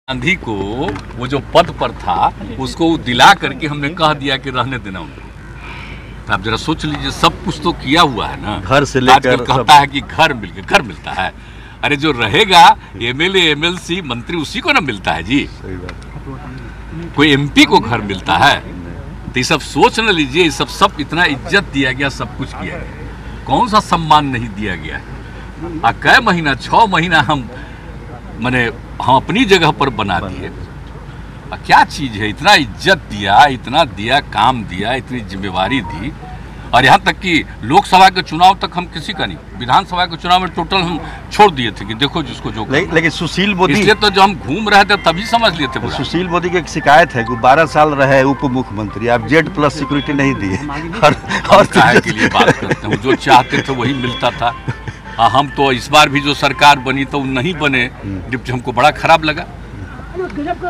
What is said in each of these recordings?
गांधी को वो जो पद पर था उसको दिला करके हमने कह दिया कि रहने देना उनको। तो आप जरा सोच लीजिए, सब कुछ तो किया हुआ है ना। घर से लेकर आजकल कहता है कि घर मिलता है। अरे जो रहेगा एमएलए एमएलसी मंत्री उसी को ना मिलता है जी। सही बात। कोई एमपी को घर मिलता है? तो ये सब सोच न लीजिए। सब इतना इज्जत दिया गया, सब कुछ किया गया, कौन सा सम्मान नहीं दिया गया है। कै महीना 6 महीना हम अपनी जगह पर बना दिए। क्या चीज है, इतना इज्जत दिया, इतना दिया, काम दिया, इतनी जिम्मेवारी दी। और यहाँ तक कि लोकसभा के चुनाव तक हम किसी का नहीं, विधानसभा के चुनाव में टोटल हम छोड़ दिए थे कि देखो जिसको जो। लेकिन सुशील मोदी, इसलिए तो जो हम घूम रहे थे तभी समझ लिए थे। सुशील मोदी की एक शिकायत है कि 12 साल रहे उप मुख्यमंत्री, आप Z+ सिक्योरिटी नहीं दिए। और काहे के लिए बात करते हैं, जो चाहते थे वही मिलता था। हम तो इस बार भी जो सरकार बनी तो नहीं बने, जबकि हमको बड़ा खराब लगा।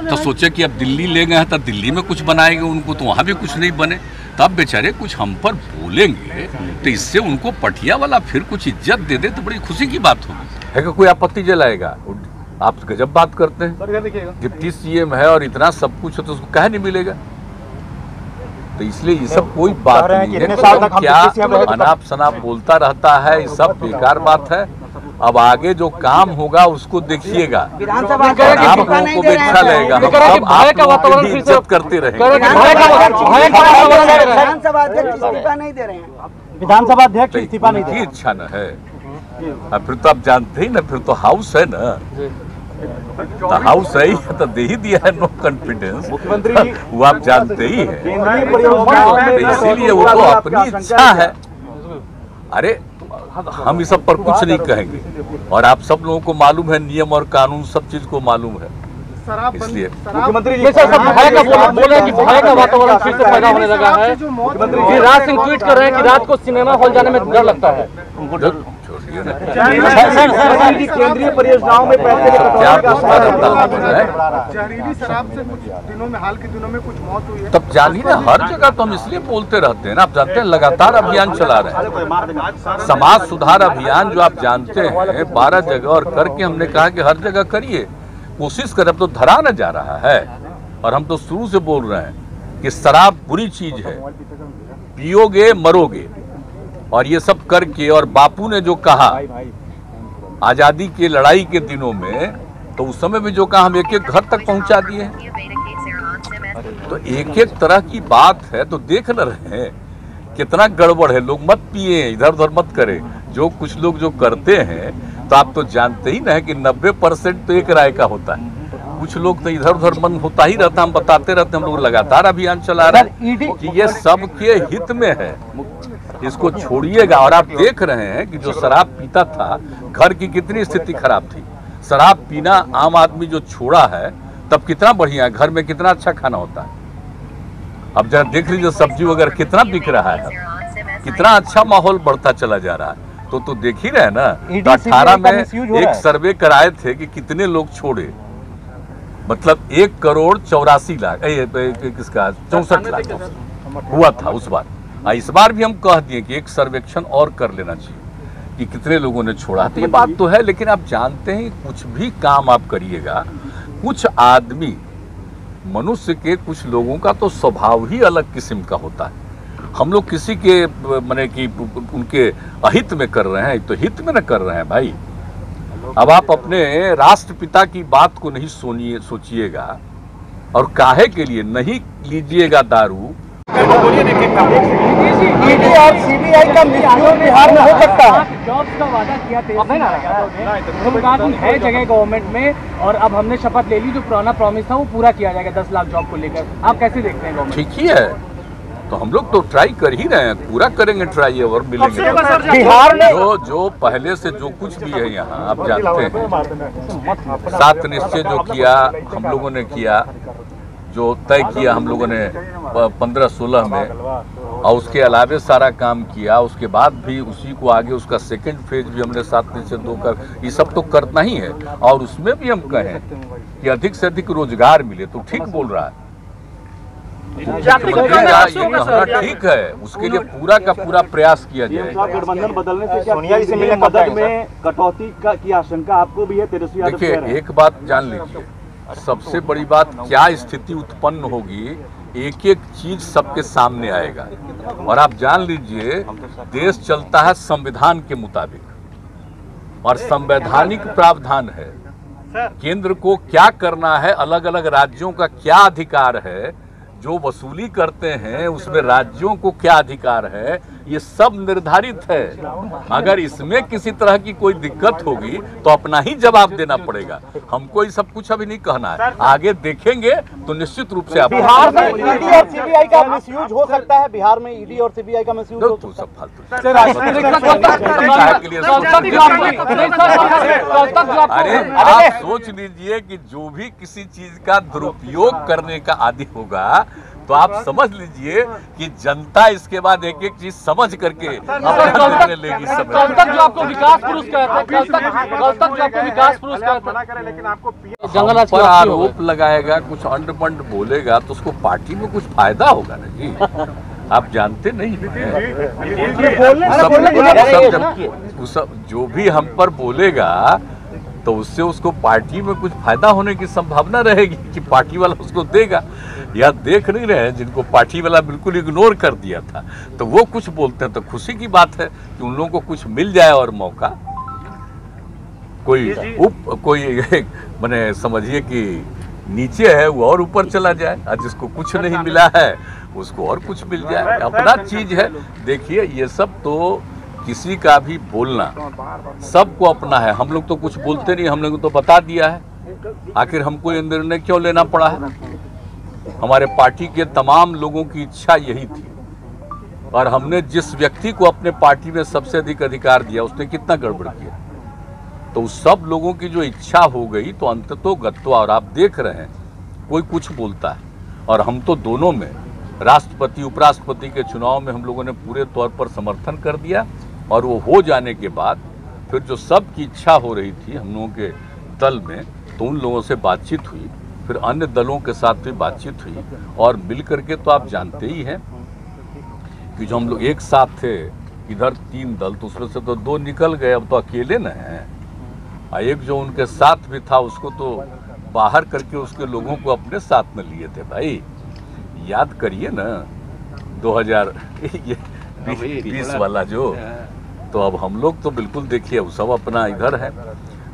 तो सोचे कि अब दिल्ली ले गए हैं तो दिल्ली में कुछ बनाएंगे उनको, तो वहाँ भी कुछ नहीं बने। तब बेचारे कुछ हम पर बोलेंगे तो इससे उनको पटिया वाला फिर कुछ इज्जत दे दे तो बड़ी खुशी की बात होगी। है कि कोई आपत्ति जलाएगा? आप गजब बात करते हैं। डिप्टी सीएम है और इतना सब कुछ है तो उसको कहे नहीं मिलेगा? तो इसलिए ये सब कोई बात नहीं है। क्या अनाप शनाप बोलता रहता है, ये सब बेकार बात है। अब आगे जो काम होगा उसको देखिएगा, आप लोगों को भी अच्छा लगेगा। हम आप लोगों की इज्जत करते रहेंगे। विधानसभा अध्यक्ष इस्तीफा नहीं दे रहे हैं। इच्छा न है। फिर तो आप जानते ही ना, फिर तो हाउस है ना, तो हाउस है ही तो दे ही दिया है नो कॉन्फिडेंस मुख्यमंत्री, वो आप जानते ही है। इसीलिए वो तो अपनी इच्छा है। अरे हम इस सब पर कुछ नहीं कहेंगे, और आप सब लोगों को मालूम है नियम और कानून सब चीज को मालूम है। इसलिए मुख्यमंत्री बोले कि भय का वातावरण फिर से पैदा होने लगा है। राज सिंह ट्वीट कर रहे हैं कि रात को सिनेमा हॉल जाने में डर लगता है। केंद्रीय परियोजनाओं में पैसे जहरीली शराब से कुछ दिनों में, हाल के दिनों में कुछ मौत हुई है। तब जानिए ना, हर जगह तो हम इसलिए बोलते रहते हैं ना। आप जानते हैं लगातार अभियान चला रहे हैं, समाज सुधार अभियान जो आप जानते हैं 12 जगह, और करके हमने कहा कि हर जगह करिए, कोशिश करें। अब तो धरा न जा रहा है, और हम तो शुरू से बोल रहे हैं कि शराब बुरी चीज है, पियोगे मरोगे। और ये सब करके, और बापू ने जो कहा आजादी की लड़ाई के दिनों में, तो उस समय भी जो कहा हम एक एक घर तक पहुंचा दिए। तो एक एक तरह की बात है, तो देख न रहे हैं कितना गड़बड़ है। लोग मत पिए, इधर उधर मत करें। जो कुछ लोग जो करते हैं, तो आप तो जानते ही ना है कि 90% तो एक राय का होता है। कुछ लोग तो इधर उधर मन होता ही रहता, हम बताते रहते हैं। हम लोग लगातार अभियान चला रहे हैं कि ये सबके हित में है, इसको छोड़िएगा। और आप देख रहे हैं कि जो शराब पीता था, घर की कितनी स्थिति खराब थी। शराब पीना आम आदमी जो छोड़ा है, तब कितना बढ़िया है, घर में कितना अच्छा खाना होता है। अब जरा देख लीजिए सब्जी वगैरह कितना बिक रहा है, कितना अच्छा माहौल बढ़ता चला जा रहा है। तो देख ही रहे ना। 18 में एक सर्वे कराए थे कि कितने लोग छोड़े, मतलब 1,84,00,000 किसका 64 लाख हुआ था उस बार। इस बार भी हम कह दिए कि एक सर्वेक्षण और कर लेना चाहिए कि कितने लोगों ने छोड़ा। तो ये बात तो है, लेकिन आप जानते हैं कुछ भी काम आप करिएगा, कुछ आदमी, मनुष्य के कुछ लोगों का तो स्वभाव ही अलग किस्म का होता है। हम लोग किसी के कि उनके अहित में कर रहे हैं, तो हित में न कर रहे हैं भाई। अब आप अपने राष्ट्रपिता की बात को नहीं सोचिएगा, और काहे के लिए नहीं लीजिएगा दारू। ईडी और सीबीआई का मिसयूज बिहार में हो सकता है। जॉब्स का वादा किया है जगह गवर्नमेंट में, और अब हमने शपथ ले ली, जो पुराना प्रॉमिस था वो पूरा किया जाएगा 10 लाख जॉब को लेकर। आप कैसे देखते हैं गवर्नमेंट? ठीक ही है, तो हम लोग तो ट्राई कर ही रहे हैं, पूरा करेंगे ट्राई, और मिलेंगे। बिहार में जो पहले से जो कुछ भी है यहाँ आप जानते हैं, 7 निश्चय जो किया हम लोगों ने किया, जो तय किया हम लोगों ने 15-16 में, और उसके अलावे सारा काम किया। उसके बाद भी उसी को आगे उसका सेकंड फेज भी हमने 7 में से 2 कर, ये सब तो करना ही है। और उसमें भी हम कहें कि अधिक से अधिक रोजगार मिले, तो ठीक बोल रहा है ठीक है, उसके लिए पूरा का पूरा प्रयास किया जाए। गठबंधन बदलने से सोनिया जी से मिलने मदद में कटौती की आशंका आपको भी है? तेजस्वी यादव देखिए, एक बात जान लीजिए, सबसे बड़ी बात क्या स्थिति उत्पन्न होगी, एक एक चीज सबके सामने आएगा। और आप जान लीजिए देश चलता है संविधान के मुताबिक और संवैधानिक प्रावधान है। केंद्र को क्या करना है, अलग अलग राज्यों का क्या अधिकार है, जो वसूली करते हैं उसमें राज्यों को क्या अधिकार है, ये सब निर्धारित है। अगर इसमें किसी तरह की कोई दिक्कत होगी तो अपना ही जवाब देना पड़ेगा। हमको ये सब कुछ अभी नहीं कहना है, आगे देखेंगे तो निश्चित रूप से आप बिहार में ईडी और सीबीआई का मिसयूज हो सकता है। बिहार में ईडी और सीबीआई का मिसयूज हो तो सब फालतू। अरे आप सोच लीजिए कि जो भी किसी चीज का दुरुपयोग करने का आदी होगा तो आप समझ लीजिए कि जनता इसके बाद एक एक चीज समझ करके अपना निर्णय लेगी। कल तक जो आपको विकास पुरुष कहते हैं, कल तक जो आपको विकास पुरुष कहते हैं, लेकिन आपको जंगल राज की पर वापसी होगी। आरोप लगाएगा, कुछ अंड पंड बोलेगा तो उसको पार्टी में कुछ फायदा होगा ना जी। आप जानते नहीं सब जो भी हम पर बोलेगा तो उससे उसको पार्टी में कुछ फायदा होने की संभावना रहेगी कि पार्टी वाला उसको देगा। या देख नहीं रहे हैं जिनको पार्टी वाला बिल्कुल इग्नोर कर दिया था तो वो कुछ बोलते हैं, तो खुशी की बात है कि उन लोगों को कुछ मिल जाए और मौका कोई माने समझिए कि नीचे है वो और ऊपर चला जाए, और जिसको कुछ नहीं मिला है उसको और कुछ मिल जाए, अपना चीज है। देखिए ये सब तो किसी का भी बोलना सबको अपना है। हम लोग तो कुछ बोलते नहीं, हम लोग तो बता दिया है। आखिर हमको ये निर्णय क्यों लेना पड़ा है? हमारे पार्टी के तमाम लोगों की इच्छा यही थी, और हमने जिस व्यक्ति को अपने पार्टी में सबसे अधिक अधिकार दिया उसने कितना गड़बड़ किया। तो उस सब लोगों की जो इच्छा हो गई तो अंततोगत्वा, और आप देख रहे हैं कोई कुछ बोलता है, और हम तो दोनों में राष्ट्रपति उपराष्ट्रपति के चुनाव में हम लोगों ने पूरे तौर पर समर्थन कर दिया। और वो हो जाने के बाद फिर जो सब की इच्छा हो रही थी हम लोगों के दल में, तो उन लोगों से बातचीत हुई, फिर अन्य दलों के साथ भी बातचीत हुई, और मिल करके तो आप जानते ही हैं कि जो हम लोग एक साथ थे इधर 3 दल, तो उसमें से तो 2 निकल गए, अब तो अकेले न हैं। और एक जो उनके साथ भी था उसको तो बाहर करके उसके लोगों को अपने साथ में लिए थे। भाई याद करिए ना 2020 वाला जो, तो अब हम लोग तो बिल्कुल देखिए वो सब अपना इधर है,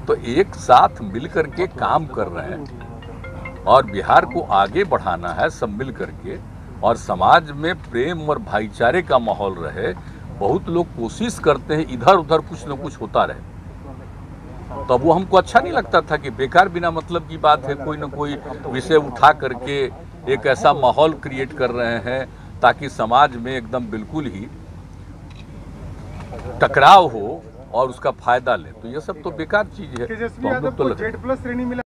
तो एक साथ मिल करके काम कर रहे हैं और बिहार को आगे बढ़ाना है सब मिल करके, और समाज में प्रेम और भाईचारे का माहौल रहे। बहुत लोग कोशिश करते हैं इधर उधर कुछ न कुछ होता रहे, तो अब वो हमको अच्छा नहीं लगता था कि बेकार बिना मतलब की बात है कोई न कोई विषय उठा करके एक ऐसा माहौल क्रिएट कर रहे हैं ताकि समाज में एकदम बिल्कुल ही टकराव हो और उसका फायदा ले। तो ये सब तो बेकार चीज है। तेजस्वी तो हम यादव लोग तो को Z+ श्रेणी मिला।